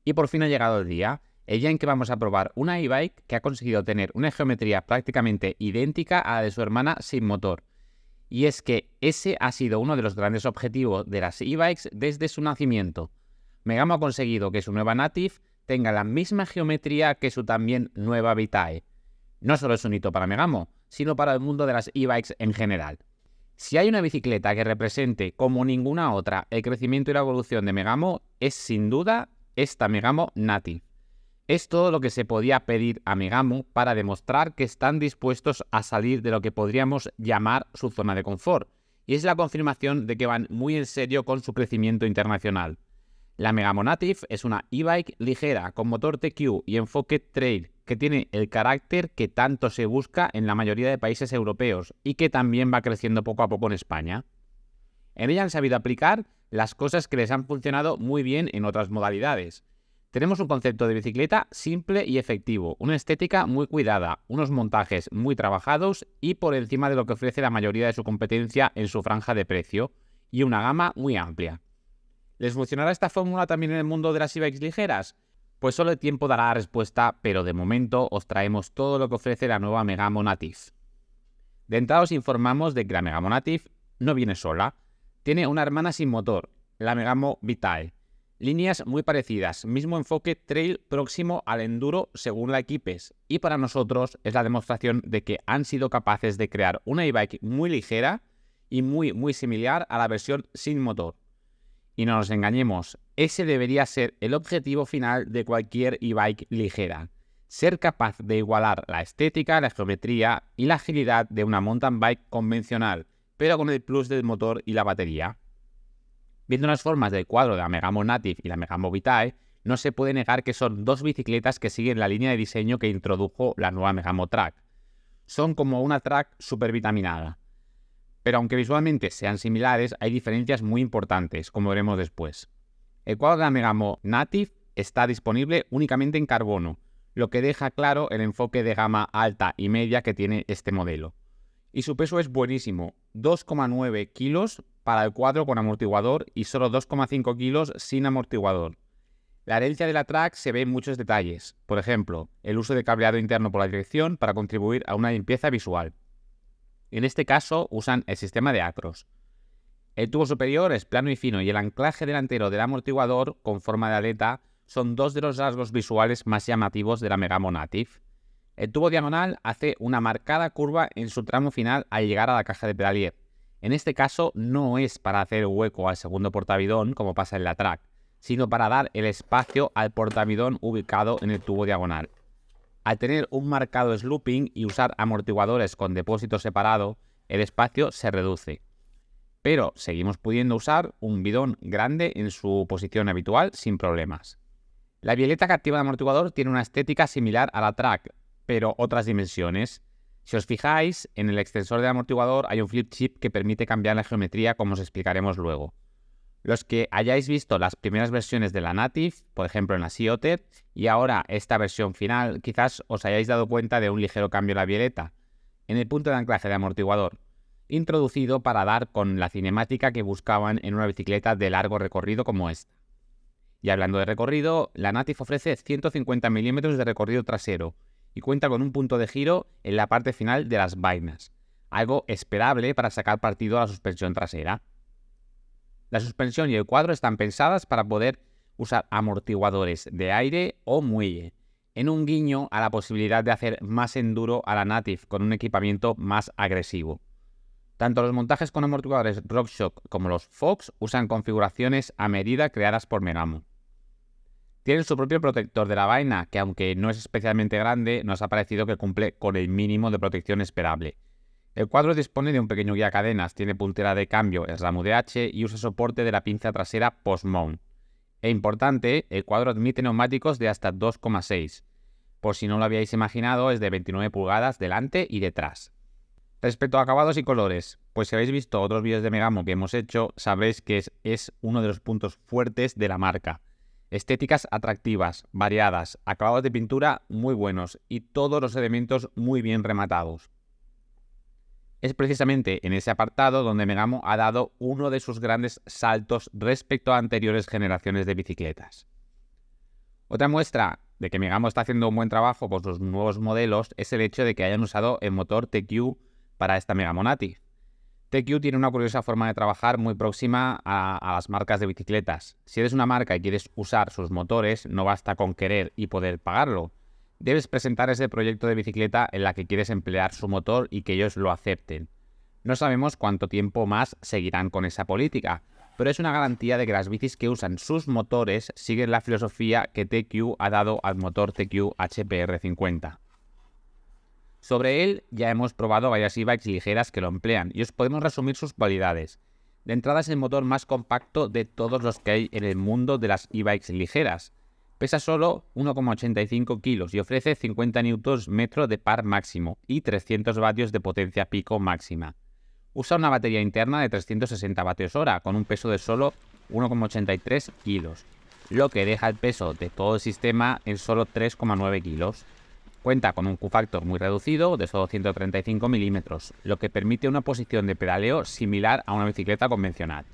Y por fin ha llegado el día en que vamos a probar una e-bike que ha conseguido tener una geometría prácticamente idéntica a la de su hermana sin motor. Y es que ese ha sido uno de los grandes objetivos de las e-bikes desde su nacimiento. Megamo ha conseguido que su nueva Native tenga la misma geometría que su también nueva Vitae. No solo es un hito para Megamo, sino para el mundo de las e-bikes en general. Si hay una bicicleta que represente como ninguna otra el crecimiento y la evolución de Megamo, es sin duda esta Megamo Native. Es todo lo que se podía pedir a Megamo para demostrar que están dispuestos a salir de lo que podríamos llamar su zona de confort, y es la confirmación de que van muy en serio con su crecimiento internacional. La Megamo Native es una e-bike ligera con motor TQ y enfoque trail que tiene el carácter que tanto se busca en la mayoría de países europeos y que también va creciendo poco a poco en España. En ella han sabido aplicar las cosas que les han funcionado muy bien en otras modalidades. Tenemos un concepto de bicicleta simple y efectivo, una estética muy cuidada, unos montajes muy trabajados y por encima de lo que ofrece la mayoría de su competencia en su franja de precio, y una gama muy amplia. ¿Les funcionará esta fórmula también en el mundo de las e-bikes ligeras? Pues solo el tiempo dará la respuesta, pero de momento os traemos todo lo que ofrece la nueva Megamo Native. De entrada os informamos de que la Megamo Native no viene sola, tiene una hermana sin motor, la Megamo Vitae. Líneas muy parecidas, mismo enfoque trail próximo al enduro según la equipes, y para nosotros es la demostración de que han sido capaces de crear una e-bike muy ligera y muy similar a la versión sin motor. Y no nos engañemos, ese debería ser el objetivo final de cualquier e-bike ligera. Ser capaz de igualar la estética, la geometría y la agilidad de una mountain bike convencional, pero con el plus del motor y la batería. Viendo las formas del cuadro de la Megamo Native y la Megamo Vitae, no se puede negar que son dos bicicletas que siguen la línea de diseño que introdujo la nueva Megamo Track. Son como una Track supervitaminada. Pero aunque visualmente sean similares, hay diferencias muy importantes, como veremos después. El cuadro de la Megamo Native está disponible únicamente en carbono, lo que deja claro el enfoque de gama alta y media que tiene este modelo. Y su peso es buenísimo, 2,9 kilos para el cuadro con amortiguador y solo 2,5 kilos sin amortiguador. La herencia de la Track se ve en muchos detalles, por ejemplo, el uso de cableado interno por la dirección para contribuir a una limpieza visual. En este caso usan el sistema de Acros. El tubo superior es plano y fino y el anclaje delantero del amortiguador con forma de aleta son dos de los rasgos visuales más llamativos de la Megamo Native. El tubo diagonal hace una marcada curva en su tramo final al llegar a la caja de pedalier. En este caso no es para hacer hueco al segundo portavidón como pasa en la Track, sino para dar el espacio al portavidón ubicado en el tubo diagonal. Al tener un marcado slooping y usar amortiguadores con depósito separado, el espacio se reduce. Pero seguimos pudiendo usar un bidón grande en su posición habitual sin problemas. La violeta que activa el amortiguador tiene una estética similar a la Track, pero otras dimensiones. Si os fijáis, en el extensor del amortiguador hay un flip chip que permite cambiar la geometría, como os explicaremos luego. Los que hayáis visto las primeras versiones de la Native, por ejemplo en la Sea Otter, y ahora esta versión final, quizás os hayáis dado cuenta de un ligero cambio en la violeta, en el punto de anclaje del amortiguador, introducido para dar con la cinemática que buscaban en una bicicleta de largo recorrido como esta. Y hablando de recorrido, la Native ofrece 150 milímetros de recorrido trasero y cuenta con un punto de giro en la parte final de las vainas, algo esperable para sacar partido a la suspensión trasera. La suspensión y el cuadro están pensadas para poder usar amortiguadores de aire o muelle, en un guiño a la posibilidad de hacer más enduro a la Native con un equipamiento más agresivo. Tanto los montajes con amortiguadores RockShox como los Fox usan configuraciones a medida creadas por Megamo. Tienen su propio protector de la vaina, que aunque no es especialmente grande, nos ha parecido que cumple con el mínimo de protección esperable. El cuadro dispone de un pequeño guía cadenas, tiene puntera de cambio SRAM UDH y usa soporte de la pinza trasera post-mount. E importante, el cuadro admite neumáticos de hasta 2,6. Por si no lo habíais imaginado, es de 29 pulgadas delante y detrás. Respecto a acabados y colores, pues si habéis visto otros vídeos de Megamo que hemos hecho, sabréis que es uno de los puntos fuertes de la marca. Estéticas atractivas, variadas, acabados de pintura muy buenos y todos los elementos muy bien rematados. Es precisamente en ese apartado donde Megamo ha dado uno de sus grandes saltos respecto a anteriores generaciones de bicicletas. Otra muestra de que Megamo está haciendo un buen trabajo con sus nuevos modelos es el hecho de que hayan usado el motor TQ para esta Megamo Native. TQ tiene una curiosa forma de trabajar muy próxima a las marcas de bicicletas. Si eres una marca y quieres usar sus motores, no basta con querer y poder pagarlo. Debes presentar ese proyecto de bicicleta en la que quieres emplear su motor y que ellos lo acepten. No sabemos cuánto tiempo más seguirán con esa política, pero es una garantía de que las bicis que usan sus motores siguen la filosofía que TQ ha dado al motor TQ HPR50. Sobre él ya hemos probado varias e-bikes ligeras que lo emplean y os podemos resumir sus cualidades. De entrada es el motor más compacto de todos los que hay en el mundo de las e-bikes ligeras. Pesa solo 1,85 kilos y ofrece 50 Nm de par máximo y 300 vatios de potencia pico máxima. Usa una batería interna de 360 Wh con un peso de solo 1,83 kilos, lo que deja el peso de todo el sistema en solo 3,9 kilos. Cuenta con un Q-Factor muy reducido de solo 135 milímetros, lo que permite una posición de pedaleo similar a una bicicleta convencional.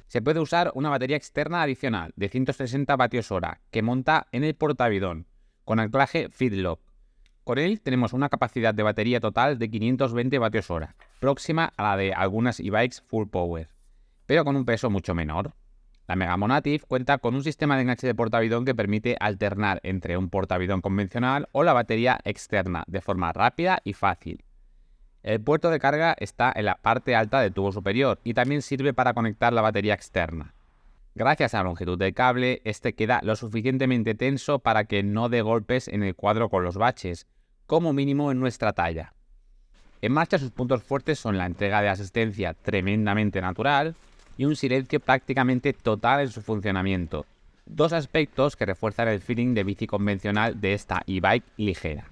Se puede usar una batería externa adicional de 160 Wh que monta en el portaavidón, con anclaje Fitlock. Con él tenemos una capacidad de batería total de 520 Wh, próxima a la de algunas e-bikes full power, pero con un peso mucho menor. La Megamo Native cuenta con un sistema de enganche de portaavidón que permite alternar entre un portaavidón convencional o la batería externa de forma rápida y fácil. El puerto de carga está en la parte alta del tubo superior y también sirve para conectar la batería externa. Gracias a la longitud del cable, este queda lo suficientemente tenso para que no dé golpes en el cuadro con los baches, como mínimo en nuestra talla. En marcha sus puntos fuertes son la entrega de asistencia tremendamente natural y un silencio prácticamente total en su funcionamiento, dos aspectos que refuerzan el feeling de bici convencional de esta e-bike ligera.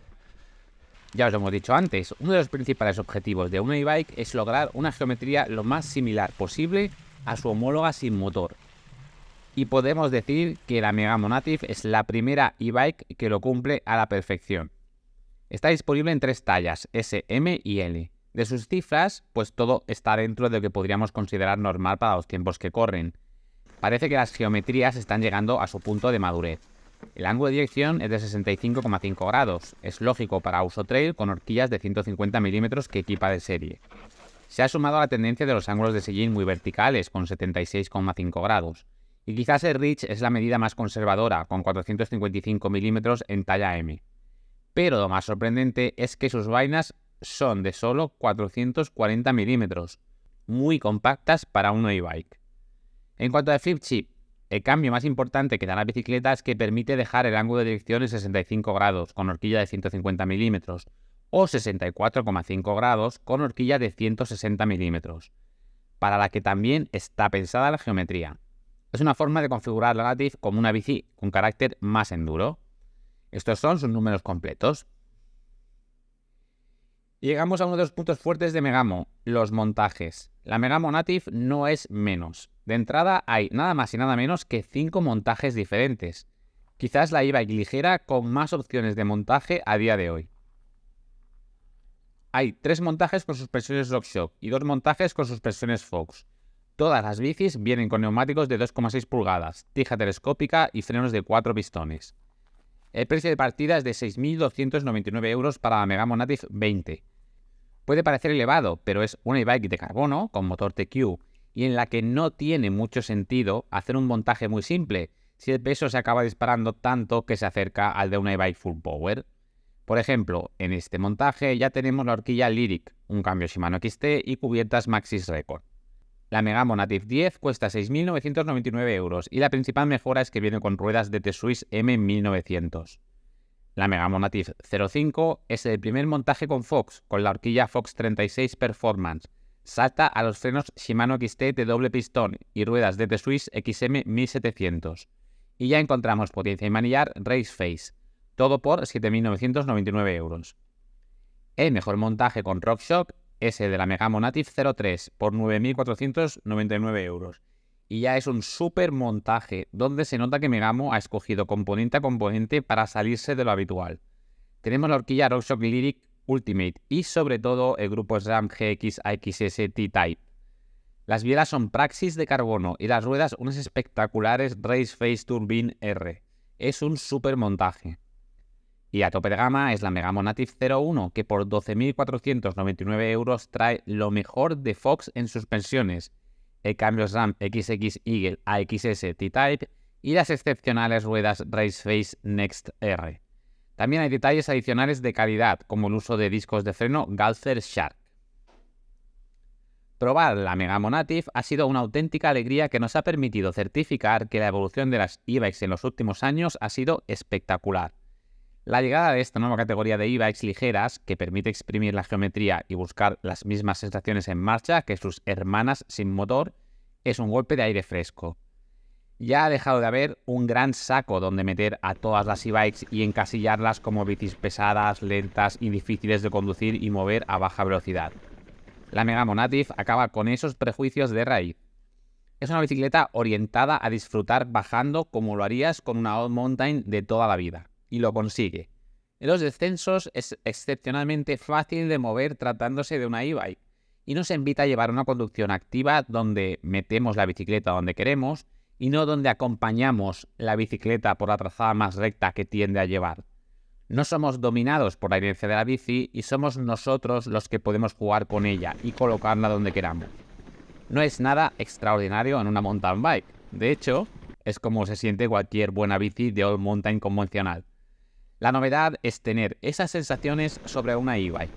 Ya os lo hemos dicho antes, uno de los principales objetivos de una e-bike es lograr una geometría lo más similar posible a su homóloga sin motor. Y podemos decir que la Megamo Native es la primera e-bike que lo cumple a la perfección. Está disponible en 3 tallas, S, M y L. De sus cifras, pues todo está dentro de lo que podríamos considerar normal para los tiempos que corren. Parece que las geometrías están llegando a su punto de madurez. El ángulo de dirección es de 65,5 grados. Es lógico para uso trail con horquillas de 150 milímetros que equipa de serie. Se ha sumado a la tendencia de los ángulos de sillín muy verticales con 76,5 grados. Y quizás el Reach es la medida más conservadora, con 455 milímetros en talla M. Pero lo más sorprendente es que sus vainas son de solo 440 milímetros, muy compactas para una e-bike. En cuanto al flip chip, el cambio más importante que da la bicicleta es que permite dejar el ángulo de dirección en 65 grados con horquilla de 150 milímetros o 64,5 grados con horquilla de 160 milímetros, para la que también está pensada la geometría. Es una forma de configurar la Native como una bici con carácter más enduro. Estos son sus números completos. Llegamos a uno de los puntos fuertes de Megamo, los montajes. La Megamo Native no es menos. De entrada hay nada más y nada menos que 5 montajes diferentes. Quizás la e-bike ligera con más opciones de montaje a día de hoy. Hay 3 montajes con suspensiones RockShox y 2 montajes con suspensiones Fox. Todas las bicis vienen con neumáticos de 2,6 pulgadas, tija telescópica y frenos de 4 pistones. El precio de partida es de 6.299 euros para la Megamo Native 20. Puede parecer elevado, pero es una e-bike de carbono con motor TQ y en la que no tiene mucho sentido hacer un montaje muy simple si el peso se acaba disparando tanto que se acerca al de una e-bike full power. Por ejemplo, en este montaje ya tenemos la horquilla Lyric, un cambio Shimano XT y cubiertas Maxxis Record. La Megamo Native 10 cuesta 6.999 euros y la principal mejora es que viene con ruedas DT Swiss M1900. La Megamo Native 05 es el primer montaje con Fox, con la horquilla Fox 36 Performance. Salta a los frenos Shimano XT de doble pistón y ruedas DT Swiss XM 1700. Y ya encontramos potencia y manillar Race Face, todo por 7.999 euros. El mejor montaje con RockShox es el de la Megamo Native 03 por 9.499 euros. Y ya es un súper montaje donde se nota que Megamo ha escogido componente a componente para salirse de lo habitual. Tenemos la horquilla RockShox Lyric Ultimate y sobre todo el grupo SRAM GX AXS T-Type. Las bielas son Praxis de carbono y las ruedas unas espectaculares Race Face Turbine R. Es un super montaje. Y a tope de gama es la Megamo Native 01, que por 12.499 euros trae lo mejor de Fox en suspensiones, el cambio SRAM XX Eagle AXS T-Type y las excepcionales ruedas Raceface Next R. También hay detalles adicionales de calidad, como el uso de discos de freno Galfer Shark. Probar la Megamo Native ha sido una auténtica alegría que nos ha permitido certificar que la evolución de las e-bikes en los últimos años ha sido espectacular. La llegada de esta nueva categoría de e-bikes ligeras, que permite exprimir la geometría y buscar las mismas sensaciones en marcha que sus hermanas sin motor, es un golpe de aire fresco. Ya ha dejado de haber un gran saco donde meter a todas las e-bikes y encasillarlas como bicis pesadas, lentas y difíciles de conducir y mover a baja velocidad. La Megamo Native acaba con esos prejuicios de raíz. Es una bicicleta orientada a disfrutar bajando como lo harías con una All Mountain de toda la vida. Y lo consigue. En los descensos es excepcionalmente fácil de mover tratándose de una e-bike y nos invita a llevar una conducción activa donde metemos la bicicleta donde queremos y no donde acompañamos la bicicleta por la trazada más recta que tiende a llevar. No somos dominados por la inercia de la bici y somos nosotros los que podemos jugar con ella y colocarla donde queramos. No es nada extraordinario en una mountain bike. De hecho, es como se siente cualquier buena bici de all mountain convencional. La novedad es tener esas sensaciones sobre una e-bike,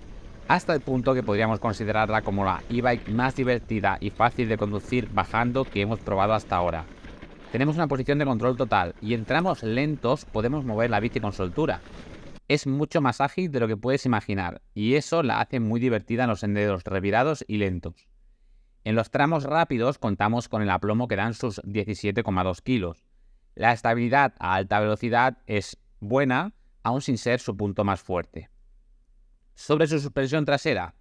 hasta el punto que podríamos considerarla como la e-bike más divertida y fácil de conducir bajando que hemos probado hasta ahora. Tenemos una posición de control total y en tramos lentos podemos mover la bici con soltura. Es mucho más ágil de lo que puedes imaginar y eso la hace muy divertida en los senderos revirados y lentos. En los tramos rápidos contamos con el aplomo que dan sus 17,2 kilos. La estabilidad a alta velocidad es buena, aún sin ser su punto más fuerte. Sobre su suspensión trasera,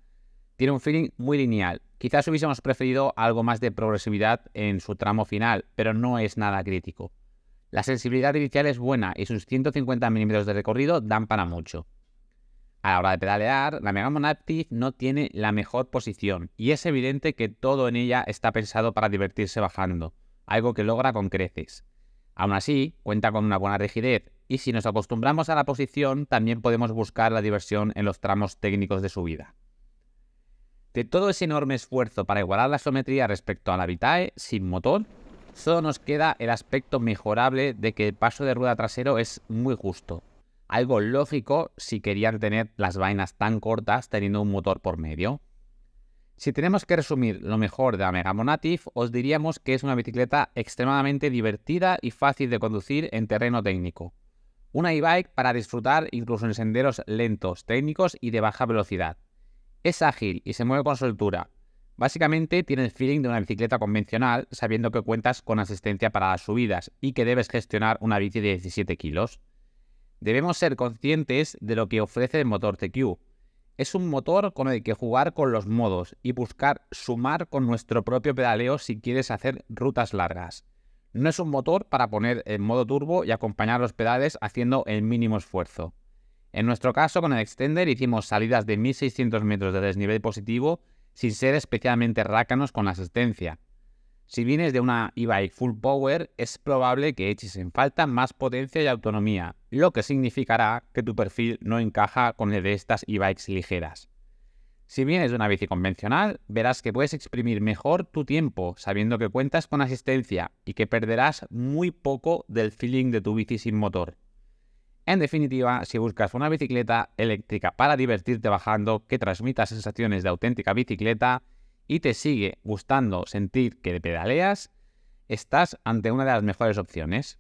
tiene un feeling muy lineal. Quizás hubiésemos preferido algo más de progresividad en su tramo final, pero no es nada crítico. La sensibilidad inicial es buena y sus 150 mm de recorrido dan para mucho. A la hora de pedalear, la Megamo Native no tiene la mejor posición y es evidente que todo en ella está pensado para divertirse bajando, algo que logra con creces. Aún así, cuenta con una buena rigidez y si nos acostumbramos a la posición, también podemos buscar la diversión en los tramos técnicos de subida. De todo ese enorme esfuerzo para igualar la geometría respecto a la Vitae sin motor, solo nos queda el aspecto mejorable de que el paso de rueda trasero es muy justo. Algo lógico si querían tener las vainas tan cortas teniendo un motor por medio. Si tenemos que resumir lo mejor de la Megamo Native, os diríamos que es una bicicleta extremadamente divertida y fácil de conducir en terreno técnico. Una e-bike para disfrutar incluso en senderos lentos, técnicos y de baja velocidad. Es ágil y se mueve con soltura. Básicamente tiene el feeling de una bicicleta convencional, sabiendo que cuentas con asistencia para las subidas y que debes gestionar una bici de 17 kilos. Debemos ser conscientes de lo que ofrece el motor TQ. Es un motor con el que jugar con los modos y buscar sumar con nuestro propio pedaleo si quieres hacer rutas largas. No es un motor para poner en modo turbo y acompañar los pedales haciendo el mínimo esfuerzo. En nuestro caso, con el Extender hicimos salidas de 1600 metros de desnivel positivo sin ser especialmente rácanos con la asistencia. Si vienes de una e-bike full power, es probable que eches en falta más potencia y autonomía, lo que significará que tu perfil no encaja con el de estas e-bikes ligeras. Si vienes de una bici convencional, verás que puedes exprimir mejor tu tiempo sabiendo que cuentas con asistencia y que perderás muy poco del feeling de tu bici sin motor. En definitiva, si buscas una bicicleta eléctrica para divertirte bajando que transmita sensaciones de auténtica bicicleta y te sigue gustando sentir que pedaleas, estás ante una de las mejores opciones.